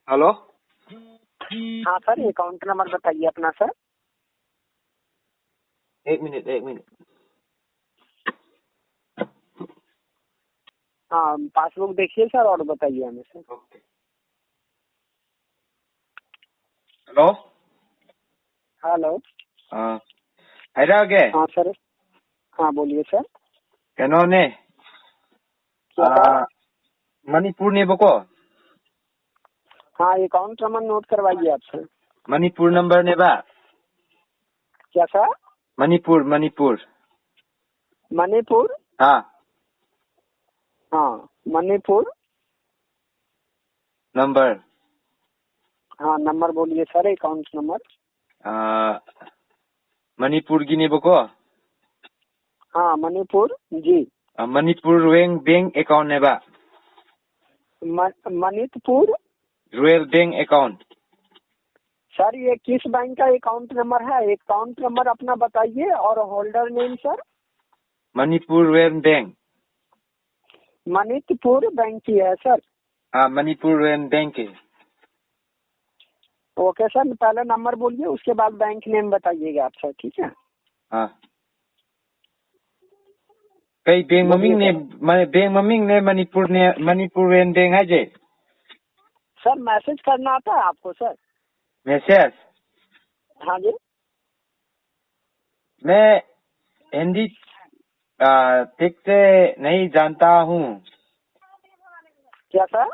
Hello. हाँ sir, account number बताइए अपना सर। एक मिनट। हाँ, पासबुक देखिए सर और बताइए हमें सर। ओके। हेलो। हेलो। हैरागे। हाँ सर। हाँ बोलिए सर। कनोने क्या सर? मणिपुर ने बको। हाँ, अकाउंट नंबर नोट करवाइए आप सर। मणिपुर नंबर ने बा। क्या सर? मणिपुर। मणिपुर। हाँ। हाँ मणिपुर। नंबर। हाँ नंबर बोलिए सर, अकाउंट नंबर। मणिपुर की ने बको। हाँ मणिपुर जी। मणिपुर बैंक अकाउंट ने बा। Manipur royal bank account. Sir, ये किस बैंक का अकाउंट नंबर है? अकाउंट नंबर अपना बताइए और holder name sir. Manipur royal bank. Manipur bank की है सर। हाँ, मणिपुर रॉयल बैंक है। ओके सर, पहले नंबर बोलिए, उसके बाद बैंक नेम बताइएगा आप सर, ठीक है? हाँ। कई बैंक ममिंग ने मणिपुर रॉयल बैंक है जे। सर मैसेज करना आता है आपको सर? मैसेज। हाँ जी। मैं हिंदी ठीक से नहीं जानता हूँ। क्या सर?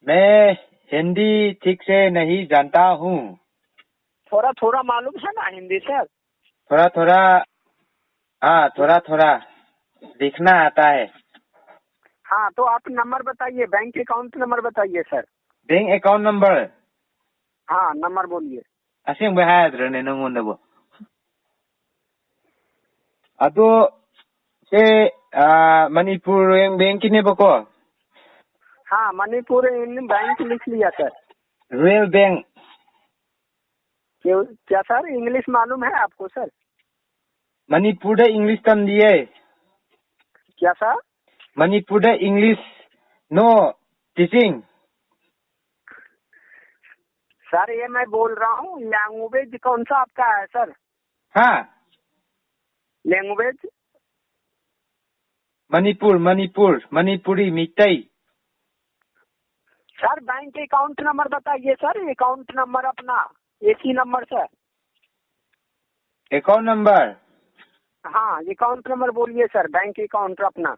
मैं हिंदी ठीक से नहीं जानता हूँ। थोड़ा थोड़ा मालूम है ना हिंदी सर? थोड़ा थोड़ा। हाँ, थोड़ा थोड़ा लिखना आता है। हाँ तो आप नंबर बताइए, बैंक अकाउंट नंबर बताइए सर। Bank account number. हाँ नंबर बोलिए। असेंबो हाद्रने नंगोंदबो। अदो से मणिपुर बैंक की ने बको। हाँ मणिपुर इन बैंक लिख लिया सर। Royal bank. क्या सर, इंग्लिश मालूम है आपको सर? मणिपुर इंग्लिश तम दिए। क्या sir? Manipur English no teaching. Sir ये मैं बोल रहा हूँ, लैंग्वेज कौन सा आपका है सर? हाँ, language Manipuri Meitei. Sir, bank account number बताइए सर, अकाउंट नंबर अपना, AC number sir. Account number. हाँ अकाउंट नंबर बोलिए सर, बैंक अकाउंट अपना।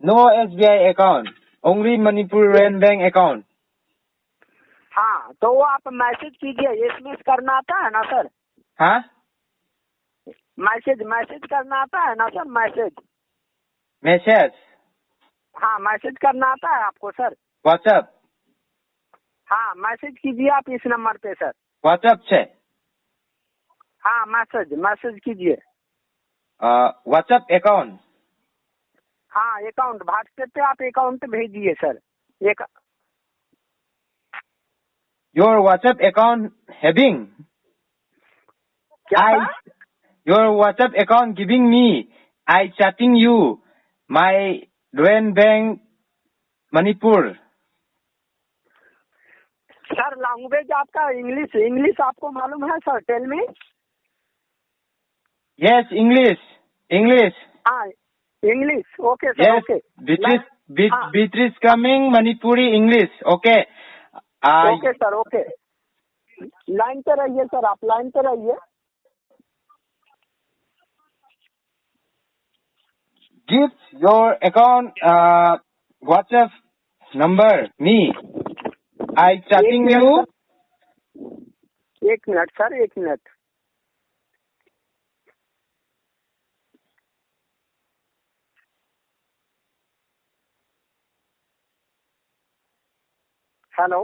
No SBI account, only Manipur royal bank account. हाँ तो वो आप मैसेज कीजिए, एसएमएस करना आता है ना सर? हाँ, मैसेज करना आता है ना सर? मैसेज। हाँ मैसेज करना आता है आपको सर? व्हाट्सएप। हाँ मैसेज कीजिए आप इस नंबर पे सर। व्हाट्सएप से। हाँ मैसेज कीजिए। WhatsApp account. हाँ अकाउंट, व्हाट्सएप पे आप अकाउंट भेजिए सर। एक योर व्हाट्सएप अकाउंट हैविंग। क्या sir? Your WhatsApp account giving me, I chatting you, my Rand Bank, Manipur. Sir language आपका इंग्लिश आपको मालूम है sir? Tell me. Yes, English. हाँ English, okay sir. Yes, okay Beatrice coming Manipuri English. Okay. Okay sir, okay. Line पे रहिए sir, आप line पे रहिए। Give your account WhatsApp number me. I chatting you. एक मिनट सर, एक minute. Hello.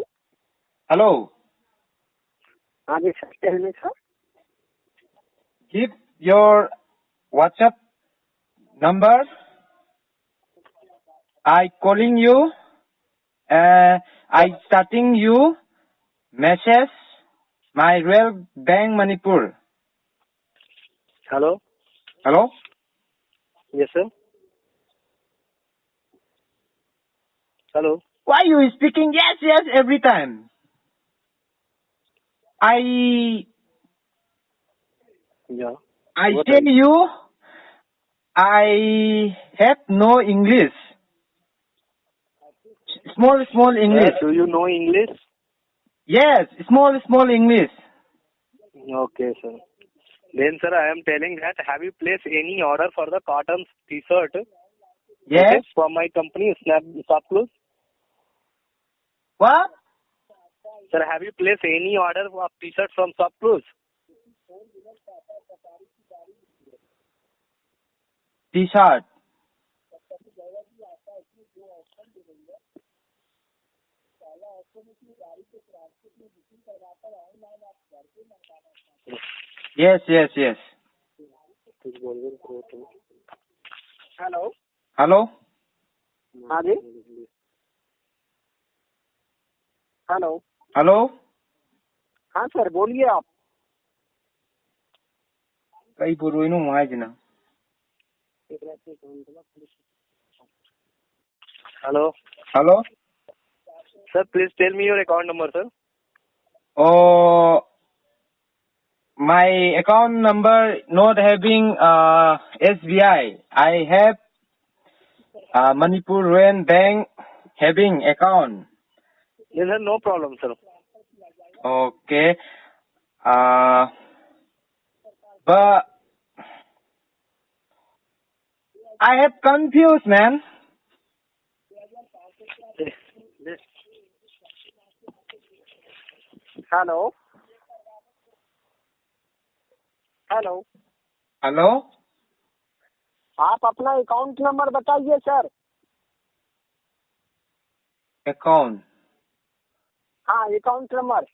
Hello. हाँ जी sir, tell me sir. Give your WhatsApp number. I calling you. I starting you message my real bank Manipur. Hello. Hello? Yes sir. Hello. Why you speaking yes, yes every time? I Yeah. tell you, I have no English. Small English. Do you know English? Yes, small English. Okay, sir. Then, sir, I am telling that have you placed any order for the cotton T-shirt? Yes. Okay, from my company, Surplus. What? Sir, have you placed any order of T-shirt from Surplus? T-shirt. Yes. Hello hello. हाँ जी hello hello. हाँ sir बोलिए आप कई बोलो my जना. Hello hello. Sir please tell me your account number sir Oh, my account number not having SBI. I have Manipur Rural Bank having account. Yes sir, no problem sir. Okay. But I have confused, man. Hello hello Hello. आप अपना account number बताइए sir Account. हाँ account number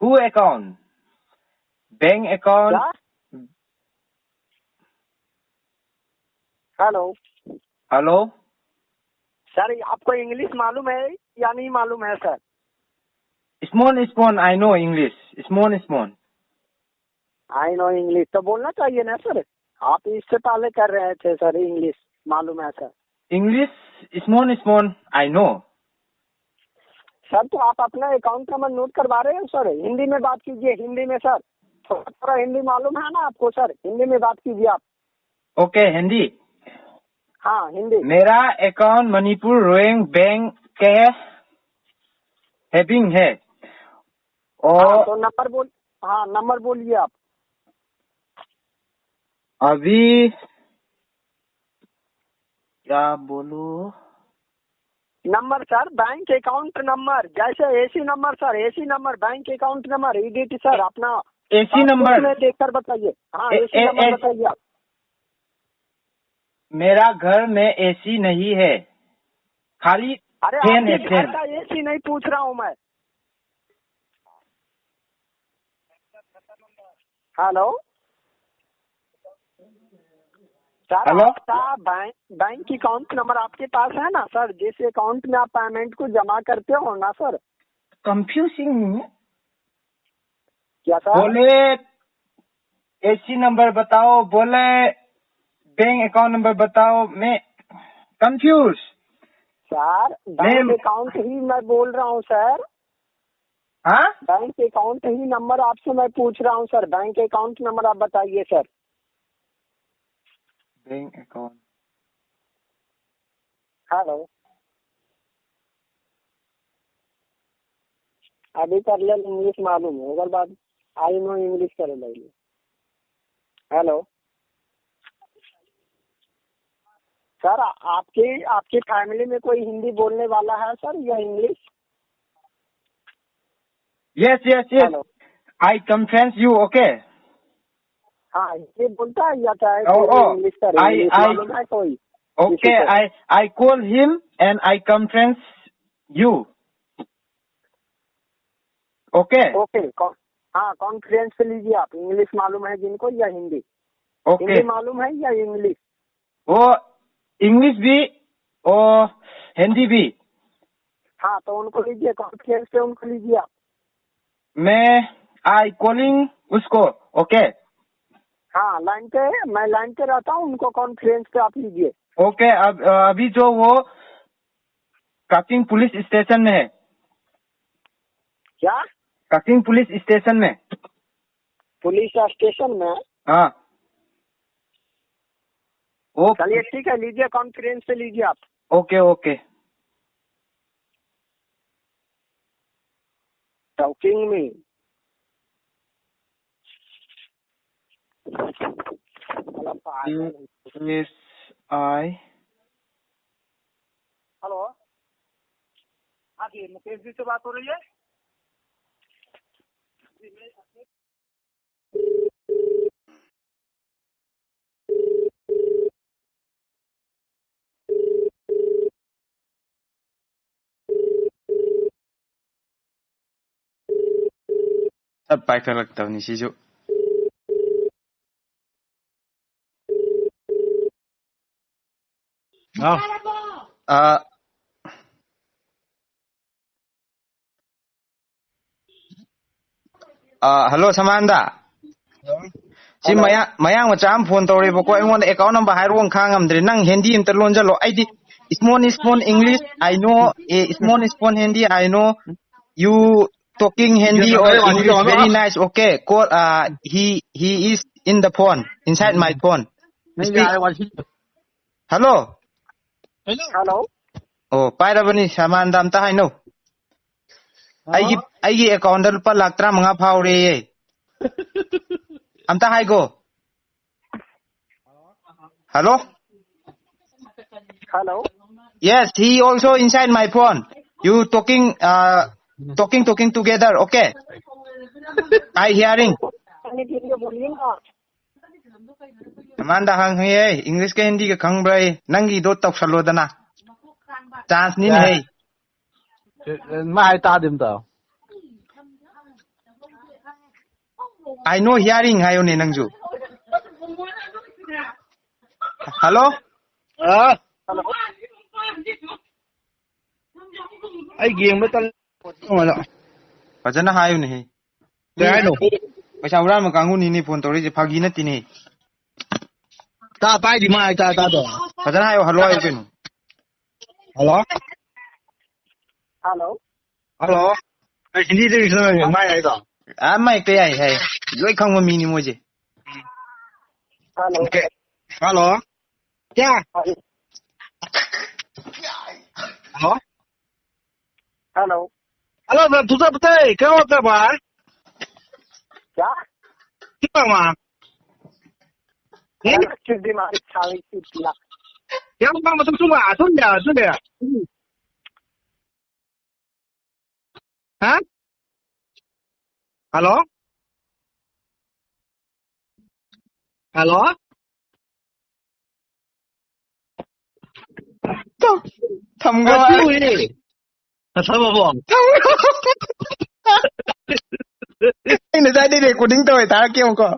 Who account? Bank account. क्या hello Hello. Sir आपको English मालूम है या नहीं मालूम है sir Small. I know English. Small. I know English तो बोलना चाहिए ना सर आप इससे पहले कर रहे थे सर इंग्लिश मालूम है sir English. Small. I know. Sir तो आप अपना अकाउंट नंबर नोट करवा रहे हो सर हिंदी में बात कीजिए हिंदी में सर थोड़ा हिंदी मालूम है ना आपको सर हिंदी में बात कीजिए आप Okay, हिंदी. हाँ हिंदी मेरा अकाउंट मणिपुर रूरल बैंक के हैविंग है और तो नंबर बोलिए आप अभी क्या बोलूं number sir bank account number जैसे AC number sir AC number bank account number ईडीटी सर अपना एसी नंबर में देखकर बताइए हाँ एसी नंबर बताइए आप मेरा घर में एसी नहीं है खाली अरे फैन है आपके घर का एसी नहीं पूछ रहा हूँ मैं हेलो सर हेलो आपका बैंक अकाउंट नंबर आपके पास है ना सर जिस अकाउंट में आप पेमेंट को जमा करते हो ना सर कंफ्यूजिंग क्या सर बोले एसी नंबर बताओ बोले बैंक अकाउंट नंबर बताओ मैं कंफ्यूज सर बैंक अकाउंट ही मैं बोल रहा हूँ सर हाँ बैंक अकाउंट ही नंबर आपसे मैं पूछ रहा हूँ सर बैंक अकाउंट नंबर आप बताइए सर बैंक अकाउंट हेलो अभी कर ले इंग्लिश मालूम है अगर बात आई नो इंग्लिश करे लगे हेलो सर आपके फैमिली में कोई हिंदी बोलने वाला है सर या English yes hello I conference you okay हाँ हिंदी बोलता है या चाहे इंग्लिश सर इंग्लिश मालूम है कोई okay I call him and I conference you okay हाँ कॉन्फ्रेंस पे लीजिए आप इंग्लिश मालूम है जिनको या हिंदी ओके हिंदी मालूम है या इंग्लिश वो इंग्लिश भी और हिंदी भी हाँ तो उनको लीजिए कॉन्फ्रेंस पे उनको लीजिए आप मैं आई कॉलिंग उसको ओके हाँ मैं लाइन पे रहता हूँ उनको कॉन्फ्रेंस पे आप लीजिए ओके अब अभी जो वो कक्सिंग पुलिस स्टेशन में है. क्या? कक्सिंग पुलिस स्टेशन में. पुलिस स्टेशन में? हाँ. ओ चलिए ठीक है, लीजिए कॉन्फ्रेंस से लीजिए आप. Okay okay. टॉकिंग में Yes, I. हेलो, हाँ जी, मुकेश जी से बात हो रही है. सब पाइखलक्तबनी सिजु. Hello Samanda. Si mayang macam phone tawri bako ingon account number hairong khangam dre nang hindi imta lonjalo ID small English I know small Hindi I know you talking Hindi or English very nice. Okay, call he is in the phone inside my phone. Speak. Hello. Hello. Oh, pairabani Samanda amta haino. Aigi account da lupa lakh 35 phawre. Amta haigo. Hello? Hello. Yes, he also inside my phone. You talking together, okay? I hearing. Amanda hang hey, English ke Hindi ke khang brai, nangi do tok salo dana. Chance nin hey. Mai ta dim da. I know hearing hayo ne nangju. Hello? Hello. Ai game ta wala. Fajana hayo ne. Ai no. Paisa uran ma kangu ni phone tori je phagi na tini. Ta pai di mai ta do. Fajana hayo hello hayo kenu. Hello? Hello. Hello? Ai Hindi de sa mai ai da. Mai ke ai hai. Loi khang ma mi ni mo je. Hello. Okay. Hello? क्या? Hello? Hello. Hello sir, तुझे पता है क्या होता है बाहर? क्या? क्या वहाँ? दिमाग छावी किया. क्या मतलब सुन ले. हाँ? Hello? Hello? Thamgo. Thamgo. Anh là ra đây để của đính tôi ta kêu có.